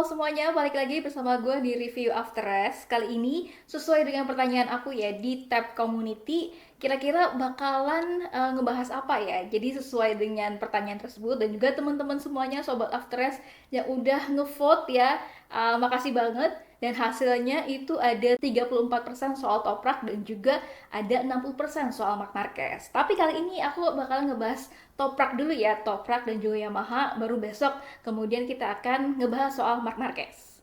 Halo semuanya, balik lagi bersama gue di Review After Rest. Kali ini, sesuai dengan pertanyaan aku ya, di tab community, kira-kira bakalan ngebahas apa ya? Jadi sesuai dengan pertanyaan tersebut, dan juga teman-teman semuanya, Sobat After Rest, yang udah ngevote ya, makasih banget. Dan hasilnya itu ada 34% soal Toprak, dan juga ada 60% soal Marc Marquez. Tapi kali ini aku bakalan ngebahas Toprak dulu ya, Toprak dan juga Yamaha, baru besok kemudian kita akan ngebahas soal Marc Marquez.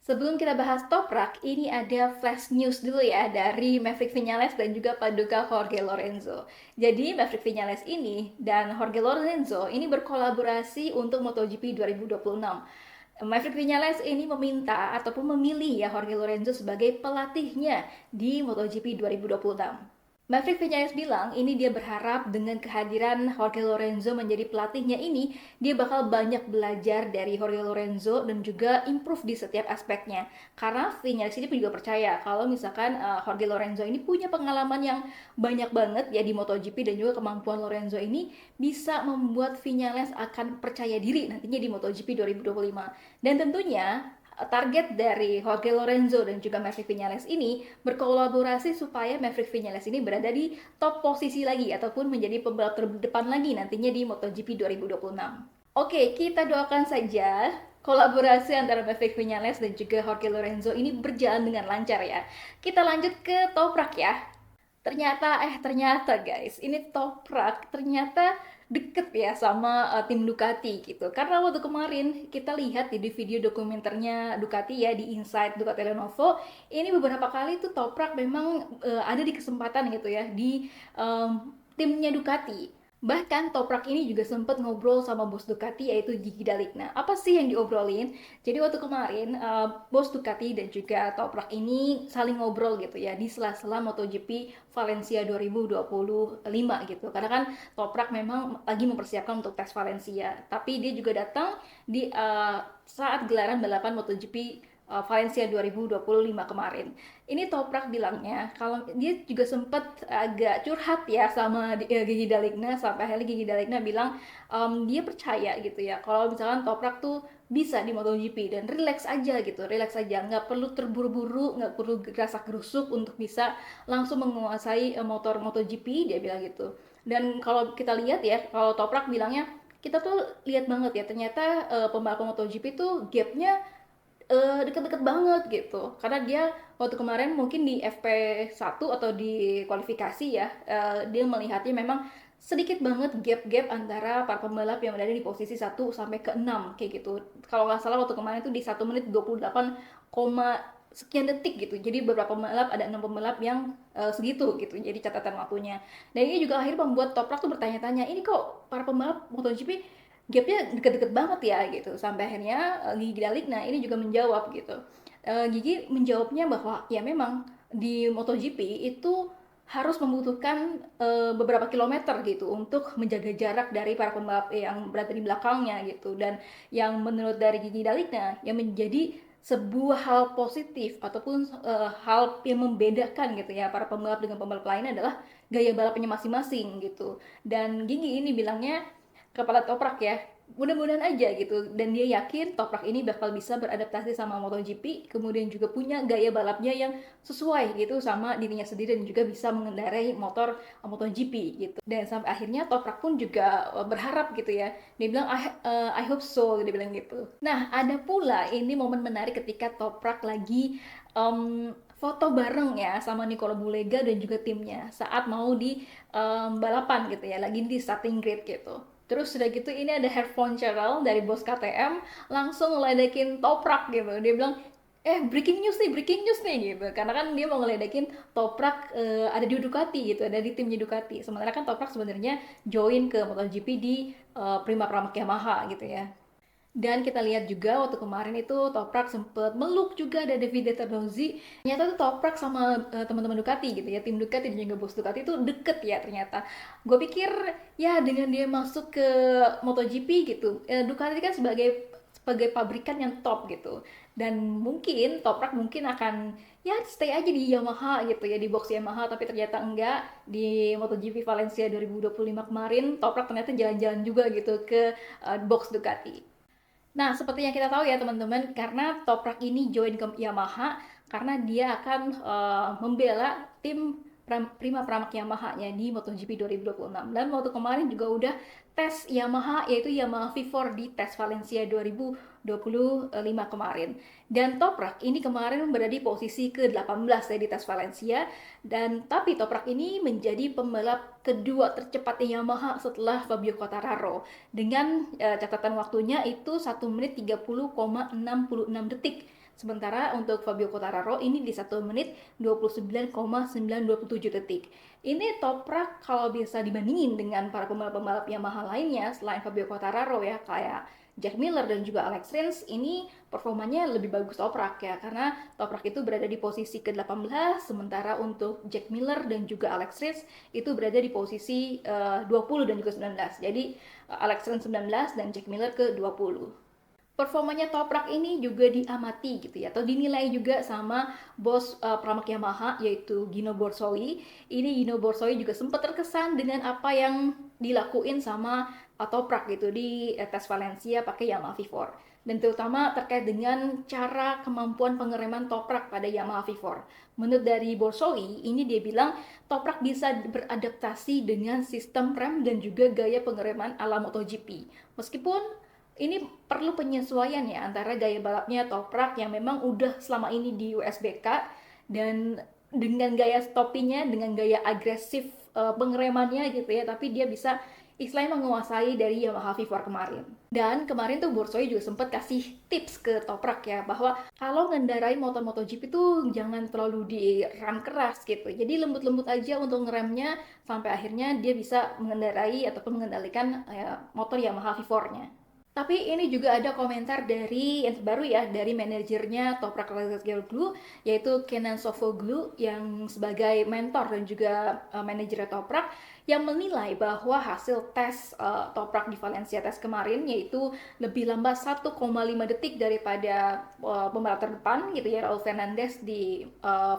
Sebelum kita bahas Toprak, ini ada flash news dulu ya dari Maverick Viñales dan juga Paducah Jorge Lorenzo. Jadi Maverick Viñales ini dan Jorge Lorenzo ini berkolaborasi untuk MotoGP 2026. Maverick Viñales ini meminta ataupun memilih ya Jorge Lorenzo sebagai pelatihnya di MotoGP 2026. Maverick Viñales bilang ini dia berharap dengan kehadiran Jorge Lorenzo menjadi pelatihnya ini, dia bakal banyak belajar dari Jorge Lorenzo dan juga improve di setiap aspeknya. Karena Viñales ini juga percaya kalau misalkan Jorge Lorenzo ini punya pengalaman yang banyak banget ya di MotoGP, dan juga kemampuan Lorenzo ini bisa membuat Viñales akan percaya diri nantinya di MotoGP 2025. Dan tentunya target dari Jorge Lorenzo dan juga Maverick Viñales ini berkolaborasi supaya Maverick Viñales ini berada di top posisi lagi ataupun menjadi pembalap terdepan lagi nantinya di MotoGP 2026. Oke, kita doakan saja kolaborasi antara Maverick Viñales dan juga Jorge Lorenzo ini berjalan dengan lancar ya. Kita lanjut ke Toprak ya. Ternyata guys, ini Toprak ternyata deket ya sama tim Ducati gitu. Karena waktu kemarin kita lihat di video dokumenternya Ducati ya di Inside Ducati Lenovo, ini beberapa kali tuh Toprak memang ada di kesempatan gitu ya di timnya Ducati. Bahkan Toprak ini juga sempat ngobrol sama bos Ducati yaitu Gigi Dalikna. Apa sih yang diobrolin? Jadi waktu kemarin bos Ducati dan juga Toprak ini saling ngobrol gitu ya di sela-sela MotoGP Valencia 2025 gitu. Karena kan Toprak memang lagi mempersiapkan untuk tes Valencia, tapi dia juga datang di saat gelaran balapan MotoGP Valencia 2025 kemarin. Ini Toprak bilangnya kalau dia juga sempat agak curhat ya sama Gigi Dalikna, sampai akhirnya Gigi Dalikna bilang dia percaya gitu ya kalau misalkan Toprak tuh bisa di MotoGP dan relax aja gitu, relax aja, nggak perlu terburu-buru, nggak perlu gerasak gerusuk untuk bisa langsung menguasai motor MotoGP, dia bilang gitu. Dan kalau kita lihat ya, kalau Toprak bilangnya kita tuh lihat banget ya ternyata pembalap MotoGP tuh gapnya deket-deket banget gitu, karena dia waktu kemarin mungkin di FP1 atau di kualifikasi ya, dia melihatnya memang sedikit banget gap-gap antara para pembalap yang berada di posisi 1 sampai ke 6 kayak gitu. Kalau nggak salah waktu kemarin itu di 1 menit 28, sekian detik gitu. Jadi beberapa pembalap, ada 6 pembalap yang segitu gitu. Jadi catatan waktunya. Dan ini juga akhirnya membuat Toprak tuh bertanya-tanya, ini kok para pembalap MotoGP gapnya deket-deket banget ya gitu. Sampai akhirnya Gigi Dalik, nah ini juga menjawab gitu. Gigi menjawabnya bahwa ya memang di MotoGP itu harus membutuhkan beberapa kilometer gitu untuk menjaga jarak dari para pembalap yang berada di belakangnya gitu. Dan yang menurut dari Gigi Daliknya yang menjadi sebuah hal positif ataupun hal yang membedakan gitu ya para pembalap dengan pembalap lain adalah gaya balapnya masing-masing gitu. Dan Gigi ini bilangnya kepada Toprak ya, mudah-mudahan aja gitu, dan dia yakin Toprak ini bakal bisa beradaptasi sama MotoGP, kemudian juga punya gaya balapnya yang sesuai gitu sama dirinya sendiri, dan juga bisa mengendarai motor MotoGP gitu. Dan sampai akhirnya Toprak pun juga berharap gitu ya, dia bilang I hope so, dia bilang gitu. Nah, ada pula ini momen menarik ketika Toprak lagi foto bareng ya sama Nicola Bulega dan juga timnya saat mau di balapan gitu ya, lagi di starting grid gitu. Terus udah gitu ini ada Herfon Cheryl dari bos KTM langsung ngeledekin Toprak gitu. Dia bilang, breaking news nih gitu. Karena kan dia mau ngeledekin Toprak ada di Ducati gitu, ada di timnya Ducati. Sementara kan Toprak sebenarnya join ke MotoGP di Prima Pramac Yamaha gitu ya. Dan kita lihat juga waktu kemarin itu Toprak sempet meluk juga ada Davide Tardozzi. Ternyata tuh Toprak sama teman-teman Ducati gitu ya, tim Ducati dan juga bos Ducati itu deket ya ternyata. Gue pikir ya dengan dia masuk ke MotoGP gitu, Ducati kan sebagai pabrikan yang top gitu. Dan mungkin Toprak mungkin akan ya stay aja di Yamaha gitu ya, di box Yamaha, tapi ternyata enggak. Di MotoGP Valencia 2025 kemarin Toprak ternyata jalan-jalan juga gitu ke box Ducati. Nah, seperti yang kita tahu ya teman-teman, karena Toprak ini join ke Yamaha karena dia akan membela tim Prima Pramak Yamaha-nya di MotoGP 2026. Dan waktu kemarin juga udah tes Yamaha, yaitu Yamaha V4 di tes Valencia 2025 kemarin. Dan Toprak ini kemarin berada di posisi ke-18 ya di tes Valencia. Dan tapi Toprak ini menjadi pembalap kedua tercepatnya Yamaha setelah Fabio Quartararo dengan catatan waktunya itu 1 menit 30,66 detik. Sementara untuk Fabio Quartararo ini di 1 menit 29,927 detik. Ini Toprak kalau bisa dibandingin dengan para pembalap-pembalap Yamaha lainnya selain Fabio Quartararo ya, kayak Jack Miller dan juga Alex Rins, ini performanya lebih bagus Toprak ya, karena Toprak itu berada di posisi ke-18, sementara untuk Jack Miller dan juga Alex Rins itu berada di posisi 20 dan juga 19. Jadi Alex Rins 19 dan Jack Miller ke-20. Performanya Toprak ini juga diamati gitu ya, atau dinilai juga sama bos Pramac Yamaha yaitu Gino Borsoi. Ini Gino Borsoi juga sempat terkesan dengan apa yang dilakuin sama Toprak gitu di tes Valencia pakai Yamaha V4. Dan terutama terkait dengan cara kemampuan pengereman Toprak pada Yamaha V4. Menurut dari Borsoi, ini dia bilang Toprak bisa beradaptasi dengan sistem rem dan juga gaya pengereman ala MotoGP. Meskipun ini perlu penyesuaian ya antara gaya balapnya Toprak yang memang udah selama ini di USBK dan dengan gaya stopinya, dengan gaya agresif pengeremannya gitu ya, tapi dia bisa istilahnya menguasai dari Yamaha V4 kemarin. Dan kemarin tuh Borsoi juga sempat kasih tips ke Toprak ya, bahwa kalau ngendarai motor MotoGP tuh jangan terlalu direm keras gitu. Jadi lembut-lembut aja untuk ngeremnya sampai akhirnya dia bisa mengendarai ataupun mengendalikan motor Yamaha V4-nya. Tapi ini juga ada komentar dari yang terbaru ya, dari manajernya Toprak Razgatlioglu, yaitu Kenan Sofuoglu yang sebagai mentor dan juga manajer Toprak, yang menilai bahwa hasil tes Toprak di Valencia tes kemarin yaitu lebih lambat 1,5 detik daripada pembalap terdepan gitu ya, Raul Fernandez di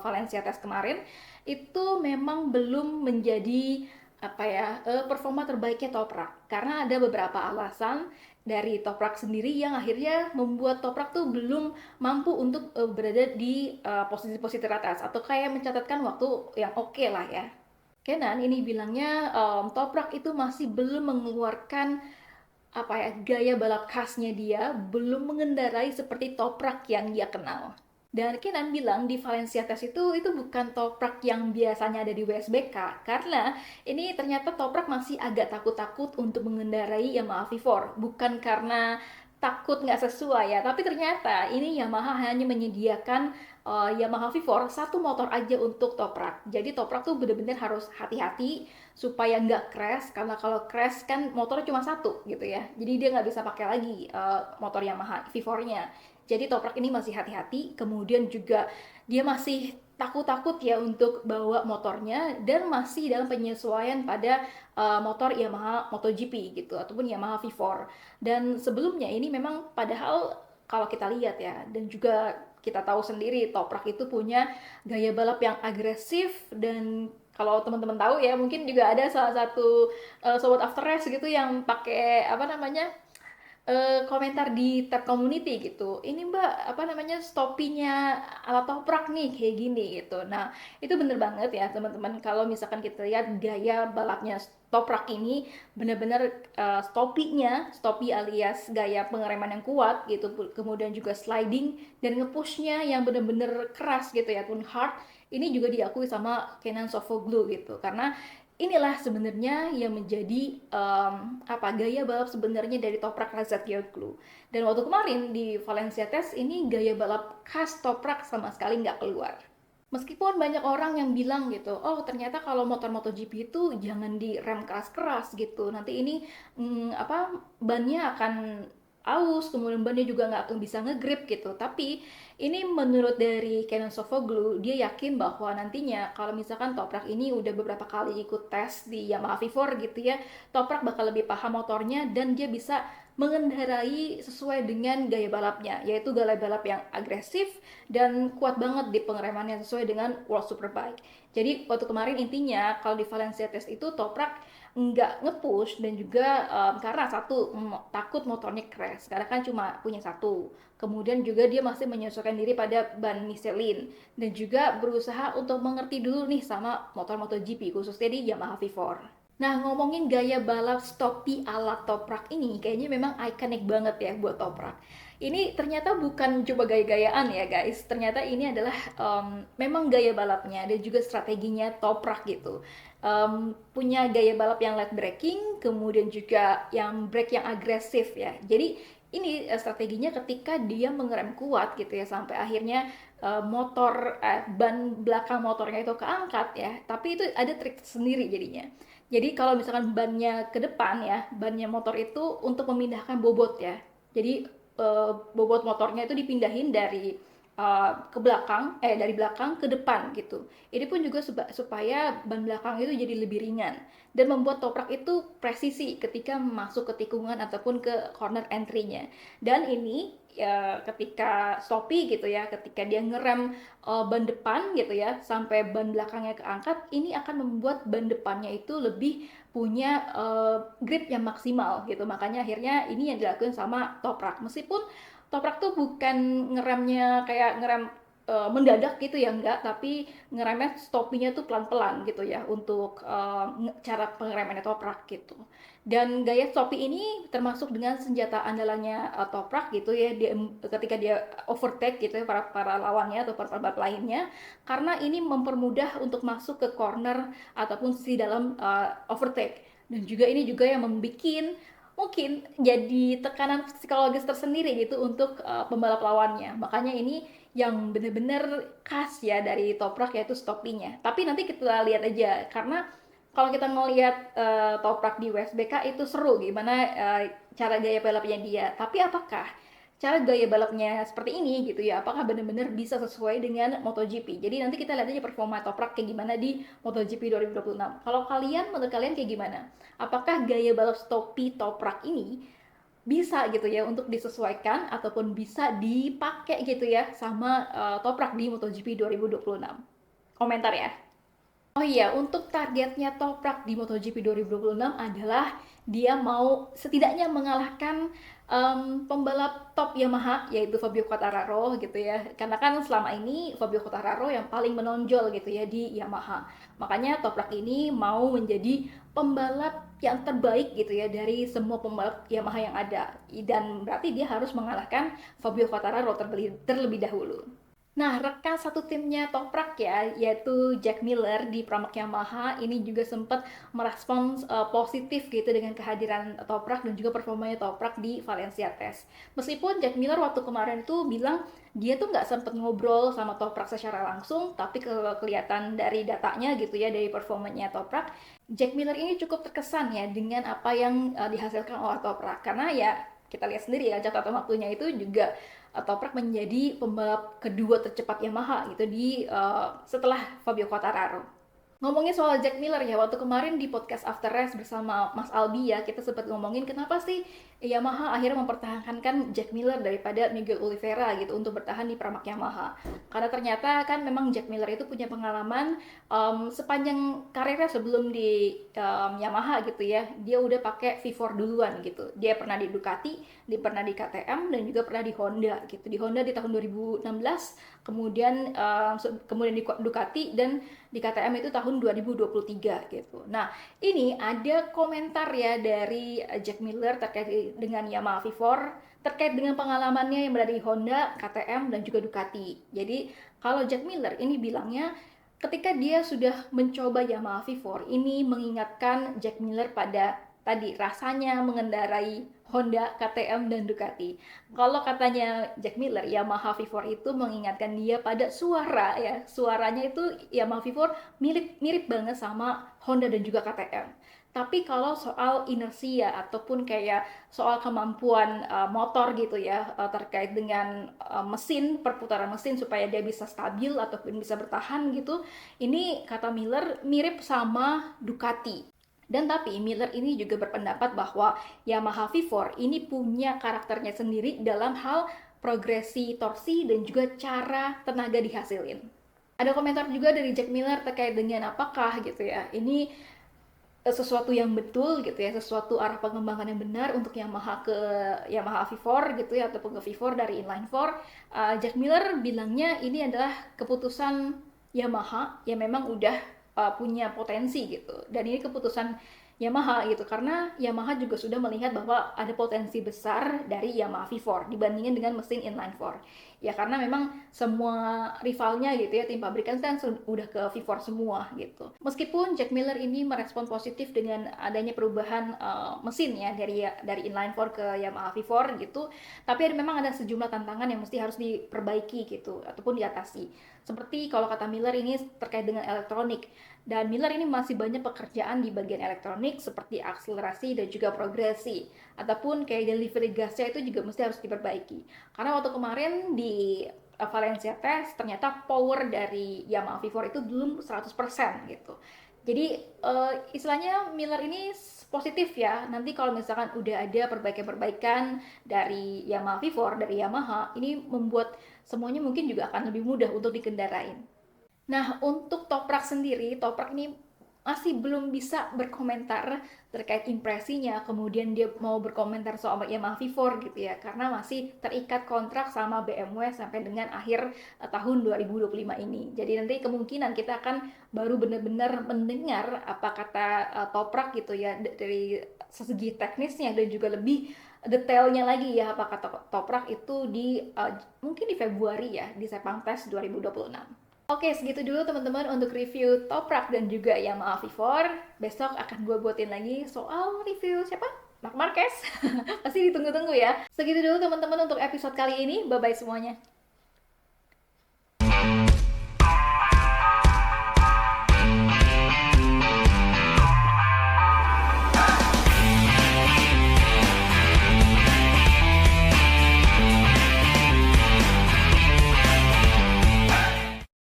Valencia tes kemarin, itu memang belum menjadi apa ya performa terbaiknya Toprak, karena ada beberapa alasan dari Toprak sendiri yang akhirnya membuat Toprak tuh belum mampu untuk berada di posisi-posisi teratas atau kayak mencatatkan waktu yang oke lah ya. Kenan ini bilangnya Toprak itu masih belum mengeluarkan apa ya gaya balap khasnya, dia belum mengendarai seperti Toprak yang dia kenal. Dan Kenan bilang di Valencia Test itu bukan Toprak yang biasanya ada di WSBK, karena ini ternyata Toprak masih agak takut-takut untuk mengendarai Yamaha V4. Bukan karena takut nggak sesuai ya, tapi ternyata ini Yamaha hanya menyediakan Yamaha V4 satu motor aja untuk Toprak. Jadi Toprak tuh bener-bener harus hati-hati supaya nggak crash, karena kalau crash kan motornya cuma satu gitu ya. Jadi dia nggak bisa pakai lagi motor Yamaha V4-nya. Jadi Toprak ini masih hati-hati, kemudian juga dia masih takut-takut ya untuk bawa motornya dan masih dalam penyesuaian pada motor Yamaha MotoGP gitu ataupun Yamaha V4. Dan sebelumnya ini memang padahal kalau kita lihat ya, dan juga kita tahu sendiri Toprak itu punya gaya balap yang agresif. Dan kalau teman-teman tahu ya, mungkin juga ada salah satu sobat after race gitu yang pakai apa namanya komentar di tab community gitu. Ini Mbak, apa namanya, stopinya ala Toprak nih kayak gini gitu. Nah, itu bener banget ya teman-teman. Kalau misalkan kita lihat gaya balapnya Toprak ini bener-bener stopi alias gaya pengereman yang kuat gitu. Kemudian juga sliding dan ngepushnya yang bener-bener keras gitu ya, pun hard. Ini juga diakui sama Kenan Sofuoglu gitu. Karena inilah sebenarnya yang menjadi apa gaya balap sebenarnya dari Toprak Razgatlioglu. Dan waktu kemarin di Valencia Test ini gaya balap khas Toprak sama sekali nggak keluar. Meskipun banyak orang yang bilang gitu, oh ternyata kalau motor MotoGP itu jangan direm keras-keras gitu. Nanti ini apa bannya akan aus, kemudian bannya juga nggak akan bisa ngegrip gitu. Tapi ini menurut dari Kenan Sofuoglu, dia yakin bahwa nantinya kalau misalkan Toprak ini udah beberapa kali ikut tes di Yamaha V4 gitu ya, Toprak bakal lebih paham motornya dan dia bisa mengendarai sesuai dengan gaya balapnya, yaitu gaya balap yang agresif dan kuat banget di pengeremannya sesuai dengan World Superbike. Jadi waktu kemarin intinya kalau di Valencia Test itu Toprak nggak nge-push, dan juga karena satu, takut motornya crash karena kan cuma punya satu. Kemudian juga dia masih menyesuaikan diri pada ban Michelin, dan juga berusaha untuk mengerti dulu nih sama motor MotoGP khususnya di Yamaha V4. Nah, ngomongin gaya balap Stoppie ala Toprak ini, kayaknya memang ikonik banget ya buat Toprak. Ini ternyata bukan coba gaya-gayaan ya guys, ternyata ini adalah memang gaya balapnya dan juga strateginya Toprak gitu. Punya gaya balap yang late braking, kemudian juga yang brake yang agresif ya. Jadi ini strateginya ketika dia mengerem kuat gitu ya, sampai akhirnya ban belakang motornya itu keangkat ya, tapi itu ada trik sendiri jadinya. Jadi kalau misalkan bannya ke depan ya, bannya motor itu untuk memindahkan bobot ya. Jadi bobot motornya itu dipindahin dari ke belakang, dari belakang ke depan gitu. Ini pun juga supaya ban belakang itu jadi lebih ringan dan membuat toprak itu presisi ketika masuk ke tikungan ataupun ke corner entry-nya. Dan ini ya ketika Stoppie gitu ya, ketika dia ngerem ban depan gitu ya sampai ban belakangnya keangkat, ini akan membuat ban depannya itu lebih punya grip yang maksimal gitu. Makanya akhirnya ini yang dilakukan sama Toprak. Meskipun Toprak tuh bukan ngeremnya kayak ngerem mendadak gitu ya, enggak, tapi ngeremnya stopinya tuh pelan-pelan gitu ya untuk cara pengeremannya Toprak gitu. Dan gaya Stoppie ini termasuk dengan senjata andalannya Toprak gitu ya, ketika dia overtake gitu ya para lawannya atau para pembalap lainnya, karena ini mempermudah untuk masuk ke corner ataupun si dalam overtake. Dan juga ini juga yang membuat mungkin jadi tekanan psikologis tersendiri gitu untuk pembalap lawannya. Makanya ini yang benar-benar khas ya dari Toprak, yaitu stoppingnya. Tapi nanti kita lihat aja, karena kalau kita ngelihat Toprak di WSBK itu seru gimana cara gaya balapnya dia. Tapi apakah cara gaya balapnya seperti ini gitu ya, apakah benar-benar bisa sesuai dengan MotoGP? Jadi nanti kita lihat aja performa Toprak kayak gimana di MotoGP 2026. Kalau menurut kalian kayak gimana? Apakah gaya balap Stoppie Toprak ini bisa gitu ya untuk disesuaikan ataupun bisa dipakai gitu ya sama Toprak di MotoGP 2026? Komentar ya. Oh iya, untuk targetnya Toprak di MotoGP 2026 adalah dia mau setidaknya mengalahkan pembalap top Yamaha, yaitu Fabio Quartararo gitu ya. Karena kan selama ini Fabio Quartararo yang paling menonjol gitu ya di Yamaha. Makanya Toprak ini mau menjadi pembalap yang terbaik gitu ya dari semua pembalap Yamaha yang ada. Dan berarti dia harus mengalahkan Fabio Quartararo terlebih dahulu. Nah, rekan satu timnya Toprak ya, yaitu Jack Miller di Pramac Yamaha, ini juga sempat merespons positif gitu dengan kehadiran Toprak dan juga performanya Toprak di Valencia Test. Meskipun Jack Miller waktu kemarin itu bilang dia tuh nggak sempet ngobrol sama Toprak secara langsung, tapi kelihatan dari datanya gitu ya, dari performanya Toprak, Jack Miller ini cukup terkesan ya dengan apa yang dihasilkan oleh Toprak. Karena ya kita lihat sendiri ya, catatan waktunya itu juga Toprak menjadi pembalap kedua tercepat Yamaha gitu setelah Fabio Quartararo. Ngomongin soal Jack Miller ya, waktu kemarin di podcast After Race bersama Mas Albi ya, kita sempat ngomongin kenapa sih Yamaha akhirnya mempertahankan Jack Miller daripada Miguel Oliveira gitu untuk bertahan di Pramac Yamaha. Karena ternyata kan memang Jack Miller itu punya pengalaman sepanjang karirnya sebelum di Yamaha gitu ya, dia udah pakai V4 duluan gitu. Dia pernah di Ducati, dia pernah di KTM, dan juga pernah di Honda gitu. Di Honda di tahun 2016, kemudian di Ducati, dan di KTM itu tahun 2023 gitu. Nah, ini ada komentar ya dari Jack Miller terkait dengan Yamaha V4, terkait dengan pengalamannya yang berada di Honda, KTM, dan juga Ducati. Jadi, kalau Jack Miller ini bilangnya ketika dia sudah mencoba Yamaha V4, ini mengingatkan Jack Miller pada tadi rasanya mengendarai Honda, KTM, dan Ducati. Kalau katanya Jack Miller, Yamaha V4 itu mengingatkan dia pada suara ya. Suaranya itu Yamaha V4 mirip banget sama Honda dan juga KTM. Tapi kalau soal inersia ataupun kayak soal kemampuan motor gitu ya, terkait dengan perputaran mesin supaya dia bisa stabil ataupun bisa bertahan gitu, ini kata Miller mirip sama Ducati. Dan tapi Miller ini juga berpendapat bahwa Yamaha V4 ini punya karakternya sendiri dalam hal progresi torsi dan juga cara tenaga dihasilin. Ada komentar juga dari Jack Miller terkait dengan apakah gitu ya, ini sesuatu yang betul gitu ya, sesuatu arah pengembangan yang benar untuk Yamaha ke Yamaha V4 gitu ya, ataupun ke V4 dari inline 4. Jack Miller bilangnya ini adalah keputusan Yamaha yang memang udah punya potensi gitu, dan ini keputusan Yamaha gitu, karena Yamaha juga sudah melihat bahwa ada potensi besar dari Yamaha V4 dibandingin dengan mesin inline 4 ya, karena memang semua rivalnya gitu ya, tim pabrikan kan udah ke V4 semua gitu. Meskipun Jack Miller ini merespon positif dengan adanya perubahan mesin ya, dari inline 4 ke Yamaha V4 gitu, tapi memang ada sejumlah tantangan yang mesti harus diperbaiki gitu ataupun diatasi. Seperti kalau kata Miller ini terkait dengan elektronik, dan Miller ini masih banyak pekerjaan di bagian elektronik seperti akselerasi dan juga progresi, ataupun kayak delivery gasnya itu juga mesti harus diperbaiki. Karena waktu kemarin di Valencia test ternyata power dari Yamaha V4 itu belum 100% gitu. Jadi istilahnya Miller ini positif ya. Nanti kalau misalkan udah ada perbaikan-perbaikan dari Yamaha V4 dari Yamaha, ini membuat semuanya mungkin juga akan lebih mudah untuk dikendarain. Nah, untuk Toprak sendiri, Toprak ini masih belum bisa berkomentar terkait impresinya, kemudian dia mau berkomentar soal Yamaha V4 gitu ya, karena masih terikat kontrak sama BMW sampai dengan akhir tahun 2025 ini. Jadi nanti kemungkinan kita akan baru benar-benar mendengar apa kata Toprak gitu ya, dari segi teknisnya dan juga lebih detailnya lagi ya, apa kata Toprak itu di mungkin di Februari ya, di Sepang Test 2026. Oke, segitu dulu teman-teman untuk review Toprak dan juga Yamaha V4. Besok akan gue buatin lagi soal review siapa? Marc Marquez. Pasti ditunggu-tunggu ya. Segitu dulu teman-teman untuk episode kali ini. Bye-bye semuanya.